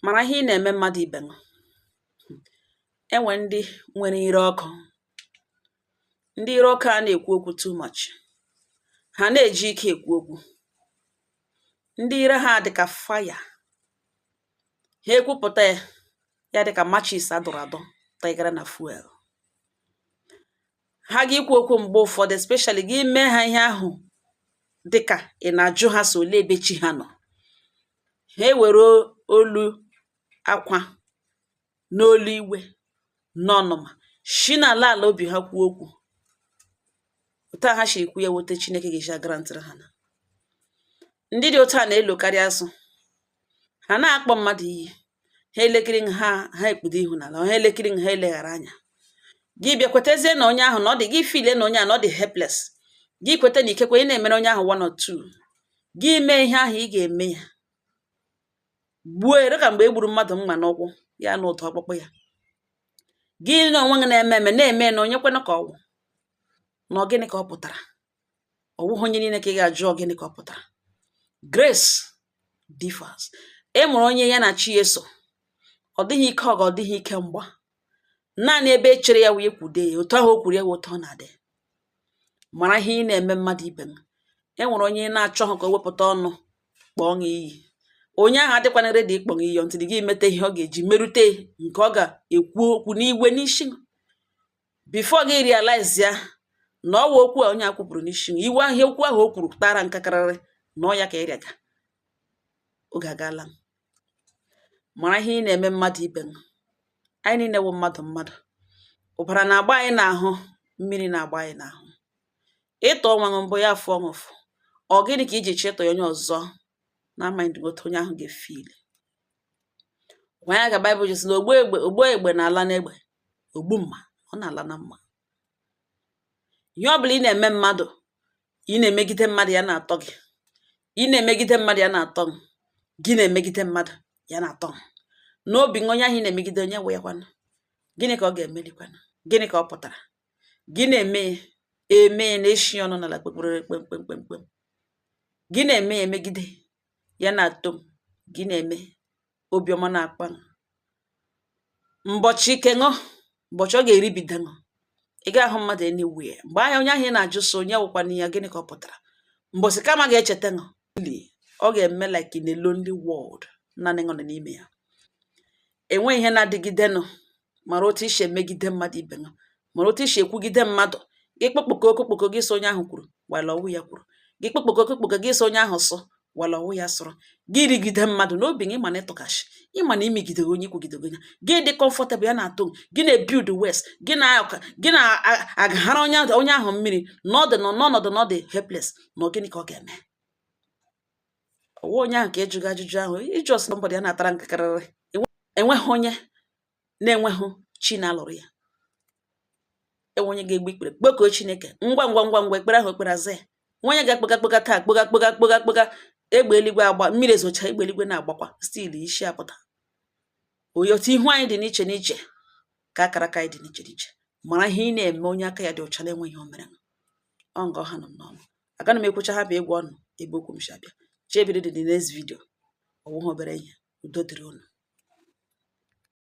Mara ihe ị na-eme mmadụ ibe gị. Enwe ndị nwere ire ọkụ. Ndị ire ọkụ a na-ekwu okwu too much. Ha na-eji ike ekwu okwu. Ndị ire ha dịka fire. Ha ekwupụta ya dịka matches adọrọ adọ taigara na fuel. Ha ga-ekwu okwu mgbe ụfọdụ, especially gị mee ha ihe ahụ dịka ị na-ajụ ha so ole ebe chi ha nọ. Ha ewere olu akwa n'olu iwe n'ọnụma shi n'ala ala obi ha kwuo okwu. Otu a ha si ekwu ya wote Chineke ga-eji agrantịrị ha na. Ndị dị otu a na-elokarị azụ. Ha na-akpọ mmadụ iyi. Ha elekiri ha ekpudo ihu n'ala. Ha elekiri ha eleghara anya. Gị bịa kwetezie na onye ahụ na ọ dị gị file na onye ahụ na ọ dị helpless. Gị kwete na ikekwe ị na-emere onye ahụ 1 or 2. Gị mee ihe ahụ ị ga-eme ya. Gbuo ere ka mgbe e gburu mmadụ mma n'ụkwụ ya na ụtọ ọkpụkpụ ya. Gị na onwe gị na-eme na onye kwena ka ọwụ. Na gịnị ka ọ pụtara? Ọ bụghị onye niile ka ị ga-ajụ gịnị ka ọ pụtara. Grace differs. E mụrụ onye ya na chi eso. Ọ dịghị ike ọga, ọ dịghị ike mgba. Naanị ebe e chere ya wee kwude ya, otu ahụ o kwuru ya otu ọ na-adị. Mara ihe ị na-eme mmadụ ibe gị. E nwere onye na-achọghị ka o wepụta ọnụ kpọọ gị iyi. Onye ahụ adịkwana ready ịkpọ gị iyi ntị gị mete ihe ọ ga-eji merute nke ọ ga-ekwu okwu n'iwe n'isi. Before gị realize ya na ọ wụ okwu a onye a kwupụrụ n'isi. Iwe ahụ okwu ahụ o kwuru tara nkakarịrị na ọ ya ka ịrịaga. Oge agaala. Mara ihe ị na-eme mmadụ ibe gị. Anyị niile wụ mmadụ. Ụbara na-agba anyị n'ahụ, mmiri na-agba anyị n'ahụ. Ịtọ ọnwa gị mbụ ya afọ ọṅụfụ. Ọ gịnị ka iji chịtọ onye ọzọ na-amaghị otu onye ahụ ga-efeel. Gwa ya ka Baịbụl ji sị na ogbo egbe na-ala n'egbe. Ogbu mma ọ na-ala na mma. Ihe ọ bụla ị na-eme mmadụ, ị na-emegide mmadụ ya na-atọ gị. Ị na-emegide mmadụ ya na-atọ gị. Gị na-emegide mmadụ ya na-atọ gị. N'obi gị onye ahụ ị na-emegide onye wee kwanụ. Gịnị ka ọ ga-emerikwanụ? Gịnị ka ọ pụtara? Gị na-eme na-eshi ọnụ n'ala kpekpere kpemkpemkpem. Gị na-eme emegide ya na-atọ m. Gị na-eme obiọma na-akpa m. Mbọchị ike ṅụ, mbọchị ọ ga-eribido ṅụ. Ị ga-ahụ mmadụ anywhere. Mgbe ahụ onye ahụ ị na-ajụ so onye wụkwana ya gịnị ka ọ pụtara? Mbọsị kama ga-echeta ṅụ. Ọ ga-eme like in a lonely world. Naanị ṅụ nọ n'ime ya. Enwe ihe na-adịgidenụ. Mara otu isi emegide mmadụ ibe ṅụ. Mara otu isi ekwugide mmadụ. Gị kpokpoko gị so onye ahụ kwuru wala ọwụ ya kwuru. Gị kpokpoko gị so onye ahụ sọ wala ọwụ ya sọrọ. Gị rigide mmadụ n'obi gị, ịma na ịtọkashi, ịma na imegide onye ikwugide onye. Gị dị comfortable ya na-atọ gị na-ebuild west. Gị na-agaghara onye ahụ mmiri n'ọnọdụ na ọ dị helpless. Na gịnị ka ọ ga-eme? Ọwụ onye ahụ ka ịjụga ajụjụ ahụ. Ịjụ somebody ya na-atara nkakarịrị. Enweghị onye na-enweghị chi na-alụrụ ya. Enwe onye ga-egbu ikpere kpọkuo Chineke ngwa ekpere ahụ ekpere aza ya. Onye ga-akpọga taa kpọga egbe eluigwe agba, mmiri ezocha egbe eluigwe na-agbakwa still isi apụta. Otu ihu anyị dị n'iche n'iche ka akara aka anyị dị n'iche n'iche. Mara ihe ị na-eme onye aka ya dị ọcha na-enweghị o mere. Ọ nga ọha nọ n'ọnụ. Agaghị m ekwucha ha bụ egwu ọnụ ebe okwu m si abịa. Chee ebido dị next video. Ọ wụghị obere ihe. Udo dịrị unu.